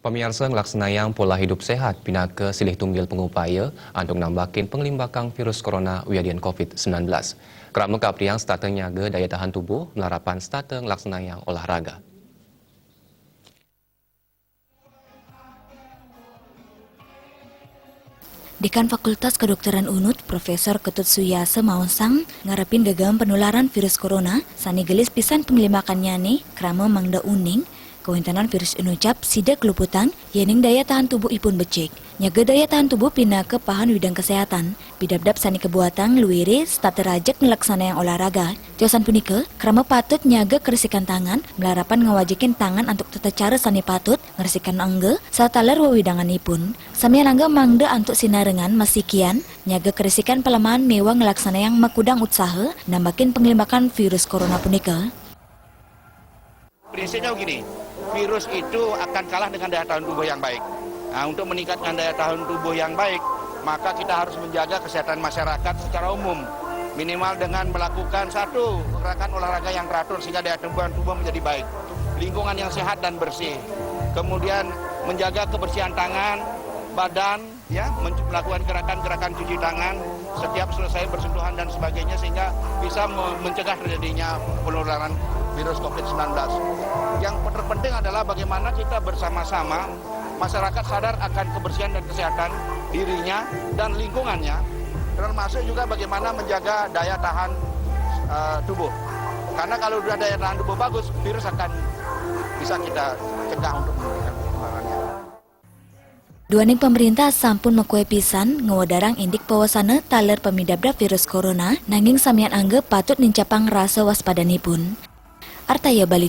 Pemirsa ngelaksanayang pola hidup sehat pinaka silih tunggil pengupaya untuk nambakin penglimbakang virus corona wiadian COVID-19. Kerana kapriang starter nyaga daya tahan tubuh melarapan starter ngelaksanayang olahraga. Dekan Fakultas Kedokteran UNUD, Profesor Ketut Suyasa Maonsang, ngarepin gegam penularan virus corona, sani gelis pisan penglimakannya nih, krama mangda uning, kewintanan virus inucap sidak keluputan, yening daya tahan tubuh ipun becik. Nyaga daya tahan tubuh pindah ke pahan bidang kesehatan, bidabdap sani kebuatan luwiri, starter rajak ngelaksana yang olahraga. Josan punika, krama patut nyaga kerisikan tangan, melarapan ngawajikin tangan untuk tata cara sani patut, ngerisikan angge, sataler wawidangan ipun. Samian angga mangda antuk sinarengan masikian, nyaga kerisikan pelemahan mewah ngelaksana yang makudang utsaha, nambakin penglimakan virus corona punika. Prinsipnya begini, virus itu akan kalah dengan daya tahan tubuh yang baik. Nah, untuk meningkatkan daya tahan tubuh yang baik, maka kita harus menjaga kesehatan masyarakat secara umum. Minimal dengan melakukan satu gerakan olahraga yang teratur sehingga daya tahan tubuh menjadi baik. Lingkungan yang sehat dan bersih. Kemudian menjaga kebersihan tangan, badan, ya, melakukan gerakan-gerakan cuci tangan setiap selesai bersentuhan dan sebagainya sehingga bisa mencegah terjadinya penularan virus COVID-19. Yang terpenting adalah bagaimana kita bersama-sama masyarakat sadar akan kebersihan dan kesehatan dirinya dan lingkungannya, termasuk juga bagaimana menjaga daya tahan tubuh. Karena kalau sudah daya tahan tubuh bagus, virus akan bisa kita cegah untuk menurunkan penularannya. Duaning pemerintah sampun mekue pisan ngawadarang indik pawasana taler pemidabda virus corona, nanging samian angge patut nincapang rasa waspadanipun. Artaya balik